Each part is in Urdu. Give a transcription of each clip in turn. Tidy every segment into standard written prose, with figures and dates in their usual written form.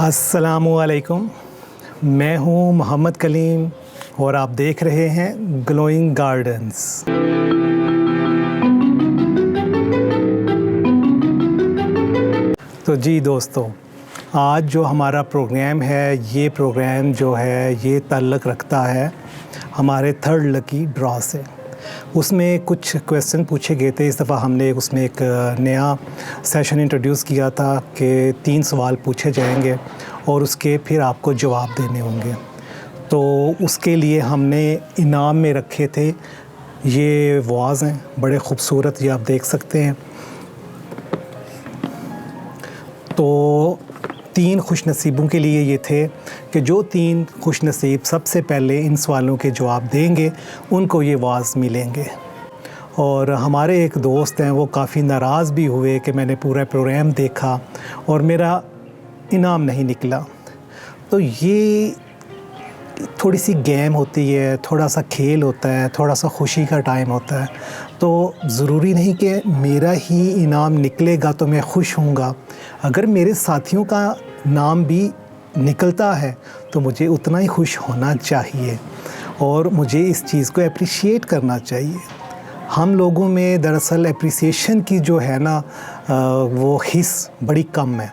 السلام علیکم، میں ہوں محمد کلیم اور آپ دیکھ رہے ہیں گلوئنگ گارڈنز۔ تو جی دوستو، آج جو ہمارا پروگرام ہے یہ پروگرام جو ہے یہ تعلق رکھتا ہے ہمارے تھرڈ لکی ڈرا سے۔ اس میں کچھ کویسچن پوچھے گئے تھے۔ اس دفعہ ہم نے اس میں ایک نیا سیشن انٹروڈیوس کیا تھا کہ 3 سوال پوچھے جائیں گے اور اس کے پھر آپ کو جواب دینے ہوں گے۔ تو اس کے لیے ہم نے انعام میں رکھے تھے یہ واز ہیں، بڑے خوبصورت، یہ آپ دیکھ سکتے ہیں۔ تو 3 خوش نصیبوں کے لیے یہ تھے کہ جو 3 خوش نصیب سب سے پہلے ان سوالوں کے جواب دیں گے ان کو یہ واز ملیں گے۔ اور ہمارے ایک دوست ہیں، وہ کافی ناراض بھی ہوئے کہ میں نے پورا پروگرام دیکھا اور میرا انعام نہیں نکلا۔ تو یہ تھوڑی سی گیم ہوتی ہے، تھوڑا سا کھیل ہوتا ہے، تھوڑا سا خوشی کا ٹائم ہوتا ہے۔ تو ضروری نہیں کہ میرا ہی انعام نکلے گا تو میں خوش ہوں گا۔ اگر میرے ساتھیوں کا نام بھی نکلتا ہے تو مجھے اتنا ہی خوش ہونا چاہیے اور مجھے اس چیز کو اپریشیٹ کرنا چاہیے۔ ہم لوگوں میں دراصل اپریسیشن کی جو ہے نا وہ حص بڑی کم ہے۔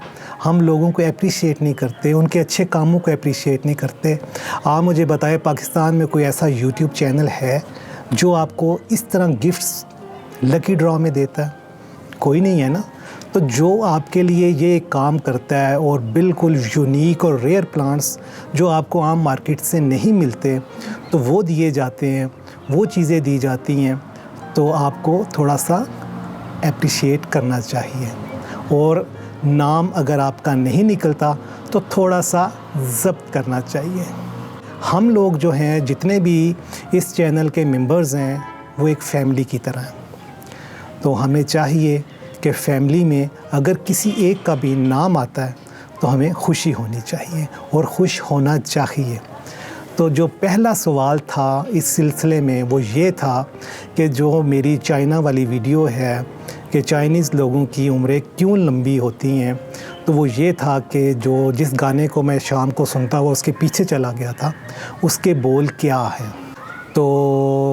ہم لوگوں کو اپریشیٹ نہیں کرتے، ان کے اچھے کاموں کو اپریشیٹ نہیں کرتے۔ آپ مجھے بتائیں، پاکستان میں کوئی ایسا یوٹیوب چینل ہے جو آپ کو اس طرح گفٹس لکی ڈرا میں دیتا ہے؟ کوئی نہیں ہے نا۔ تو جو آپ کے لیے یہ کام کرتا ہے اور بالکل یونیک اور ریئر پلانٹس جو آپ کو عام مارکیٹ سے نہیں ملتے تو وہ دیے جاتے ہیں، وہ چیزیں دی جاتی ہیں، تو آپ کو تھوڑا سا اپریشیٹ کرنا چاہیے۔ اور نام اگر آپ کا نہیں نکلتا تو تھوڑا سا ضبط کرنا چاہیے۔ ہم لوگ جو ہیں، جتنے بھی اس چینل کے ممبرز ہیں، وہ ایک فیملی کی طرح ہیں۔ تو ہمیں چاہیے کہ فیملی میں اگر کسی ایک کا بھی نام آتا ہے تو ہمیں خوشی ہونی چاہیے اور خوش ہونا چاہیے۔ تو جو پہلا سوال تھا اس سلسلے میں وہ یہ تھا کہ جو میری چائنا والی ویڈیو ہے کہ چائنیز لوگوں کی عمریں کیوں لمبی ہوتی ہیں، تو وہ یہ تھا کہ جس گانے کو میں شام کو سنتا ہوا اس کے پیچھے چلا گیا تھا، اس کے بول کیا ہے۔ تو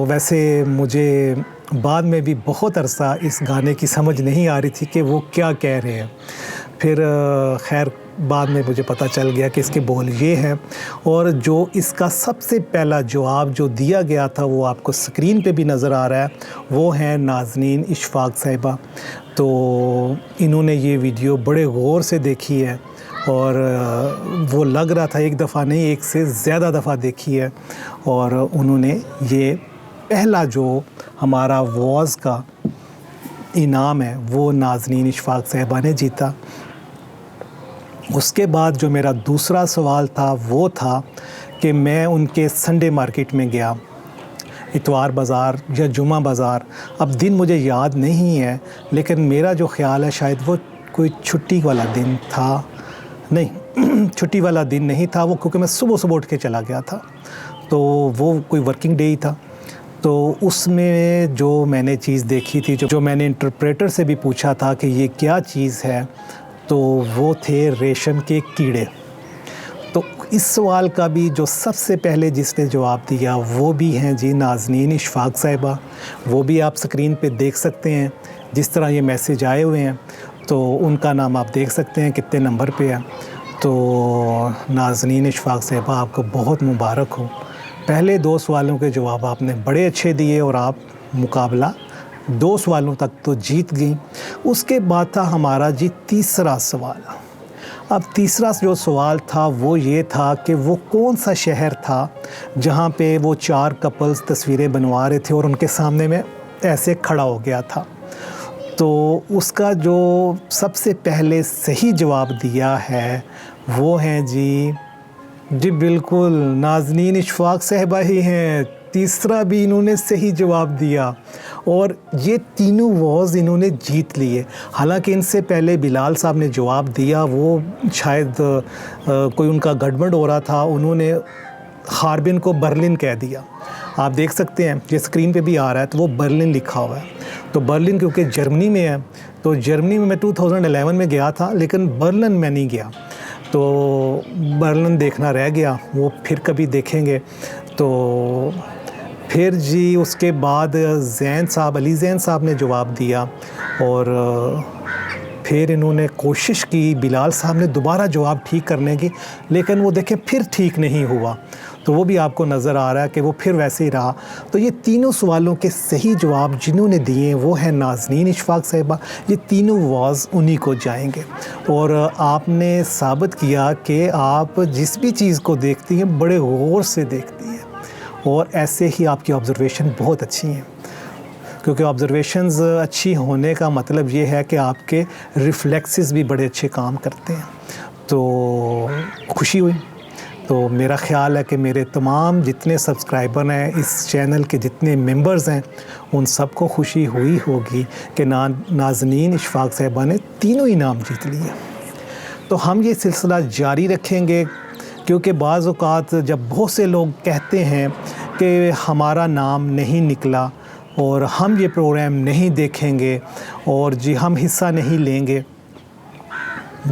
ویسے مجھے بعد میں بھی بہت عرصہ اس گانے کی سمجھ نہیں آ رہی تھی کہ وہ کیا کہہ رہے ہیں۔ پھر خیر بعد میں مجھے پتہ چل گیا کہ اس کے بول یہ ہیں، اور جو اس کا سب سے پہلا جواب جو دیا گیا تھا وہ آپ کو سکرین پہ بھی نظر آ رہا ہے، وہ ہیں نازنین اشفاق صاحبہ۔ تو انہوں نے یہ ویڈیو بڑے غور سے دیکھی ہے اور وہ لگ رہا تھا ایک دفعہ نہیں، ایک سے زیادہ دفعہ دیکھی ہے، اور انہوں نے یہ پہلا جو ہمارا واز کا انعام ہے وہ نازنین اشفاق صاحبہ نے جیتا۔ اس کے بعد جو میرا دوسرا سوال تھا وہ تھا کہ میں ان کے سنڈے مارکیٹ میں گیا، اتوار بازار یا جمعہ بازار، اب دن مجھے یاد نہیں ہے، لیکن میرا جو خیال ہے شاید وہ کوئی چھٹی والا دن تھا، نہیں چھٹی والا دن نہیں تھا وہ، کیونکہ میں صبح صبح اٹھ کے چلا گیا تھا، تو وہ کوئی ورکنگ ڈے ہی تھا۔ تو اس میں جو میں نے چیز دیکھی تھی، جو میں نے انٹرپریٹر سے بھی پوچھا تھا کہ یہ کیا چیز ہے، تو وہ تھے ریشم کے کیڑے۔ تو اس سوال کا بھی جو سب سے پہلے جس نے جواب دیا وہ بھی ہیں جی نازنین اشفاق صاحبہ۔ وہ بھی آپ سکرین پہ دیکھ سکتے ہیں جس طرح یہ میسیج آئے ہوئے ہیں، تو ان کا نام آپ دیکھ سکتے ہیں کتنے نمبر پہ ہے۔ تو نازنین اشفاق صاحبہ آپ کو بہت مبارک ہو، پہلے 2 سوالوں کے جواب آپ نے بڑے اچھے دیے اور آپ مقابلہ 2 سوالوں تک تو جیت گئیں۔ اس کے بعد تھا ہمارا جی تیسرا سوال۔ اب تیسرا جو سوال تھا وہ یہ تھا کہ وہ کون سا شہر تھا جہاں پہ وہ 4 کپلز تصویریں بنوا رہے تھے اور ان کے سامنے میں ایسے کھڑا ہو گیا تھا۔ تو اس کا جو سب سے پہلے صحیح جواب دیا ہے وہ ہیں جی بالکل نازنین اشفاق صاحبہ ہی ہیں۔ تیسرا بھی انہوں نے صحیح جواب دیا اور یہ تینوں واز انہوں نے جیت لیے۔ حالانکہ ان سے پہلے بلال صاحب نے جواب دیا، وہ شاید کوئی ان کا گڑبڑ ہو رہا تھا، انہوں نے ہاربن کو برلن کہہ دیا۔ آپ دیکھ سکتے ہیں یہ اسکرین پہ بھی آ رہا ہے، تو وہ برلن لکھا ہوا ہے۔ تو برلن کیونکہ جرمنی میں ہے، تو جرمنی میں 2011 میں گیا تھا لیکن برلن میں نہیں گیا۔ تو برلن دیکھنا رہ گیا، وہ پھر کبھی دیکھیں گے۔ تو پھر جی اس کے بعد علی زین صاحب نے جواب دیا، اور پھر انہوں نے کوشش کی، بلال صاحب نے دوبارہ جواب ٹھیک کرنے کی، لیکن وہ دیکھیں پھر ٹھیک نہیں ہوا۔ تو وہ بھی آپ کو نظر آ رہا ہے کہ وہ پھر ویسے ہی رہا۔ تو یہ تینوں سوالوں کے صحیح جواب جنہوں نے دیے وہ ہیں نازنین اشفاق صاحبہ، یہ تینوں واز انہی کو جائیں گے۔ اور آپ نے ثابت کیا کہ آپ جس بھی چیز کو دیکھتی ہیں بڑے غور سے دیکھتی ہیں، اور ایسے ہی آپ کی آبزرویشن بہت اچھی ہیں، کیونکہ آبزرویشنز اچھی ہونے کا مطلب یہ ہے کہ آپ کے ریفلیکسز بھی بڑے اچھے کام کرتے ہیں۔ تو خوشی ہوئی۔ تو میرا خیال ہے کہ میرے تمام جتنے سبسکرائبر ہیں، اس چینل کے جتنے ممبرز ہیں، ان سب کو خوشی ہوئی ہوگی کہ نازنین اشفاق صاحبہ نے تینوں انعام جیت لیے۔ تو ہم یہ سلسلہ جاری رکھیں گے، کیونکہ بعض اوقات جب بہت سے لوگ کہتے ہیں کہ ہمارا نام نہیں نکلا اور ہم یہ پروگرام نہیں دیکھیں گے اور جی ہم حصہ نہیں لیں گے،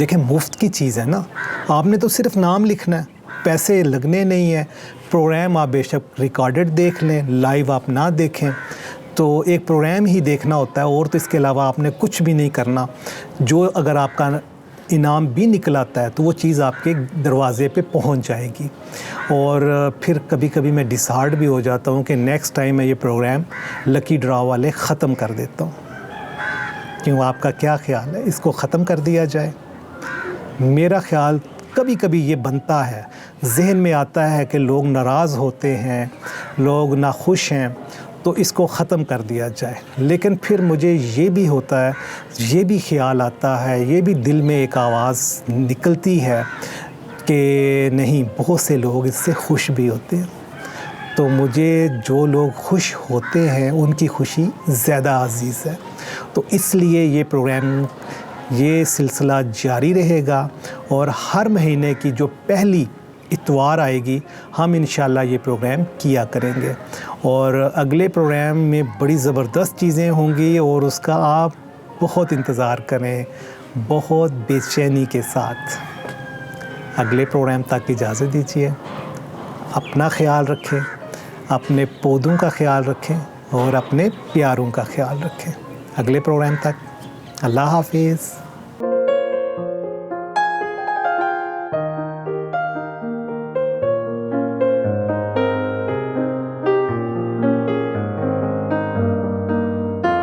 دیکھیں مفت کی چیز ہے نا، آپ نے تو صرف نام لکھنا ہے، پیسے لگنے نہیں ہیں۔ پروگرام آپ بے شک ریکارڈڈ دیکھ لیں، لائیو آپ نہ دیکھیں، تو ایک پروگرام ہی دیکھنا ہوتا ہے، اور تو اس کے علاوہ آپ نے کچھ بھی نہیں کرنا۔ جو اگر آپ کا انعام بھی نکل آتا ہے تو وہ چیز آپ کے دروازے پہ پہنچ جائے گی۔ اور پھر کبھی کبھی میں ڈسہارڈ بھی ہو جاتا ہوں کہ نیکسٹ ٹائم میں یہ پروگرام لکی ڈرا والے ختم کر دیتا ہوں۔ کیوں، آپ کا کیا خیال ہے اس کو ختم کر دیا جائے؟ میرا خیال کبھی کبھی یہ بنتا ہے، ذہن میں آتا ہے کہ لوگ ناراض ہوتے ہیں، لوگ ناخوش ہیں، تو اس کو ختم کر دیا جائے۔ لیکن پھر مجھے یہ بھی ہوتا ہے، یہ بھی خیال آتا ہے، یہ بھی دل میں ایک آواز نکلتی ہے کہ نہیں، بہت سے لوگ اس سے خوش بھی ہوتے ہیں۔ تو مجھے جو لوگ خوش ہوتے ہیں ان کی خوشی زیادہ عزیز ہے۔ تو اس لیے یہ پروگرام، یہ سلسلہ جاری رہے گا، اور ہر مہینے کی جو پہلی اتوار آئے گی ہم انشاءاللہ یہ پروگرام کیا کریں گے، اور اگلے پروگرام میں بڑی زبردست چیزیں ہوں گی، اور اس کا آپ بہت انتظار کریں، بہت بے چینی کے ساتھ۔ اگلے پروگرام تک اجازت دیجیے، اپنا خیال رکھیں، اپنے پودوں کا خیال رکھیں، اور اپنے پیاروں کا خیال رکھیں۔ اگلے پروگرام تک اللہ حافظ۔